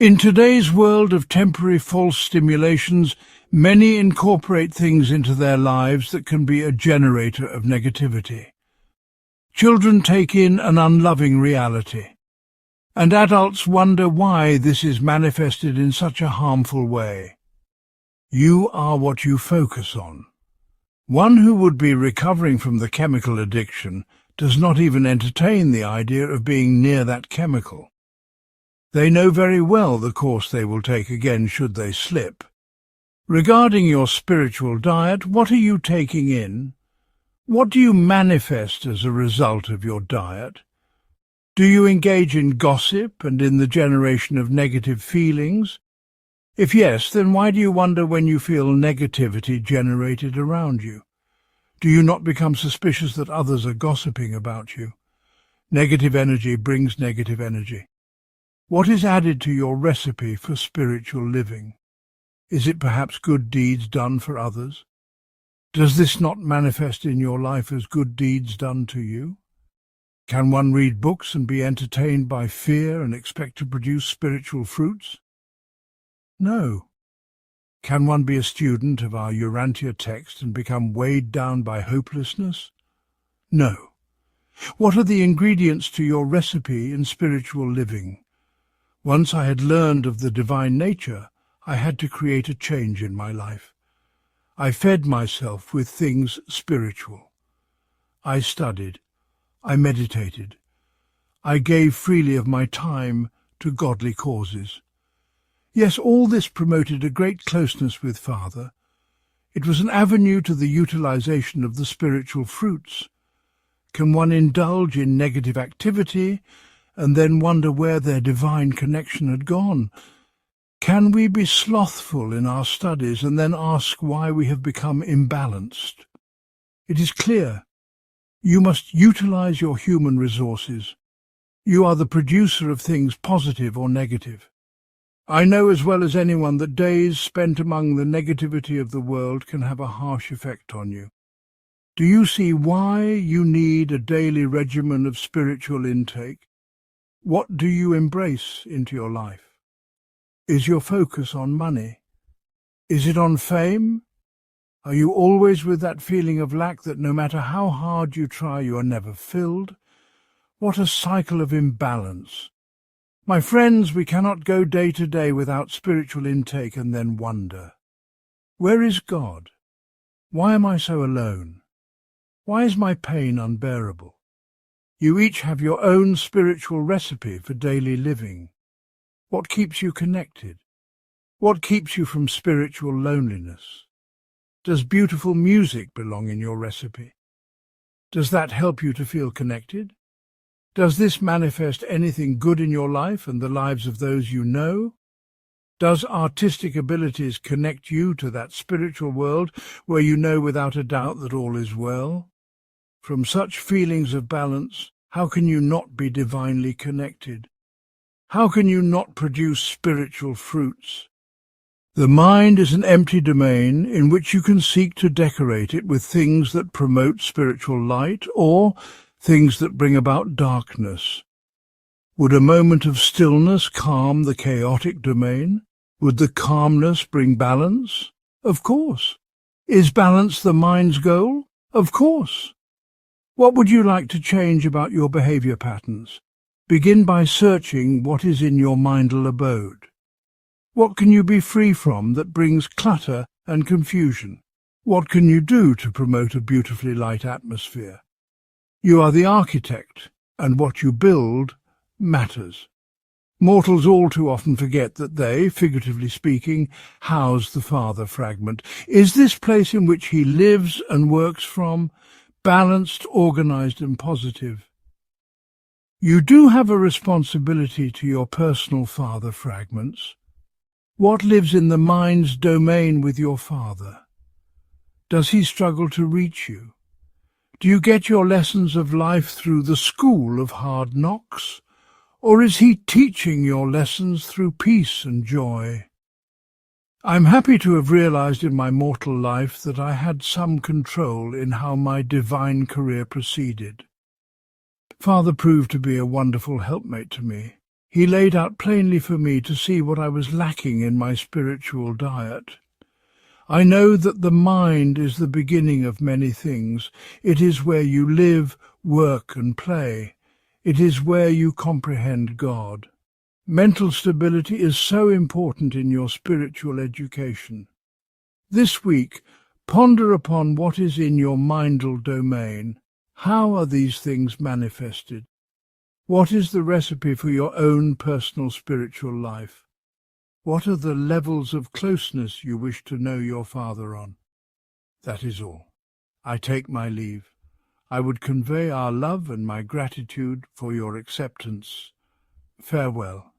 In today's world of temporary false stimulations, many incorporate things into their lives that can be a generator of negativity. Children take in an unloving reality, and adults wonder why this is manifested in such a harmful way. You are what you focus on. One who would be recovering from the chemical addiction does not even entertain the idea of being near that chemical. They know very well the course they will take again should they slip. Regarding your spiritual diet, what are you taking in? What do you manifest as a result of your diet? Do you engage in gossip and in the generation of negative feelings? If yes, then why do you wonder when you feel negativity generated around you? Do you not become suspicious that others are gossiping about you? Negative energy brings negative energy. What is added to your recipe for spiritual living? Is it perhaps good deeds done for others? Does this not manifest in your life as good deeds done to you? Can one read books and be entertained by fear and expect to produce spiritual fruits? No. Can one be a student of our Urantia text and become weighed down by hopelessness? No. What are the ingredients to your recipe in spiritual living? Once I had learned of the divine nature, I had to create a change in my life. I fed myself with things spiritual. I studied. I meditated. I gave freely of my time to godly causes. Yes, all this promoted a great closeness with Father. It was an avenue to the utilization of the spiritual fruits. Can one indulge in negative activity and then wonder where their divine connection had gone? Can we be slothful in our studies and then ask why we have become imbalanced? It is clear. You must utilize your human resources. You are the producer of things positive or negative. I know as well as anyone that days spent among the negativity of the world can have a harsh effect on you. Do you see why you need a daily regimen of spiritual intake? What do you embrace into your life? Is your focus on money? Is it on fame? Are you always with that feeling of lack that no matter how hard you try, you are never filled? What a cycle of imbalance! My friends, we cannot go day to day without spiritual intake and then wonder, where is God? Why am I so alone? Why is my pain unbearable? You each have your own spiritual recipe for daily living. What keeps you connected? What keeps you from spiritual loneliness? Does beautiful music belong in your recipe? Does that help you to feel connected? Does this manifest anything good in your life and the lives of those you know? Does artistic abilities connect you to that spiritual world where you know without a doubt that all is well? From such feelings of balance, how can you not be divinely connected? How can you not produce spiritual fruits? The mind is an empty domain in which you can seek to decorate it with things that promote spiritual light or things that bring about darkness. Would a moment of stillness calm the chaotic domain? Would the calmness bring balance? Of course. Is balance the mind's goal? Of course. What would you like to change about your behavior patterns? Begin by searching what is in your Mindal abode. What can you be free from that brings clutter and confusion? What can you do to promote a beautifully light atmosphere? You are the architect, and what you build matters. Mortals all too often forget that they, figuratively speaking, house the Father fragment. Is this place in which he lives and works from balanced, organized, and positive? You do have a responsibility to your personal Father fragments. What lives in the mind's domain with your Father? Does he struggle to reach you? Do you get your lessons of life through the school of hard knocks? Or is he teaching your lessons through peace and joy? I'm happy to have realized in my mortal life that I had some control in how my divine career proceeded. Father proved to be a wonderful helpmate to me. He laid out plainly for me to see what I was lacking in my spiritual diet. I know that the mind is the beginning of many things. It is where you live, work and play. It is where you comprehend God. Mental stability is so important in your spiritual education. This week, ponder upon what is in your mindal domain. How are these things manifested? What is the recipe for your own personal spiritual life? What are the levels of closeness you wish to know your Father on? That is all. I take my leave. I would convey our love and my gratitude for your acceptance. Farewell.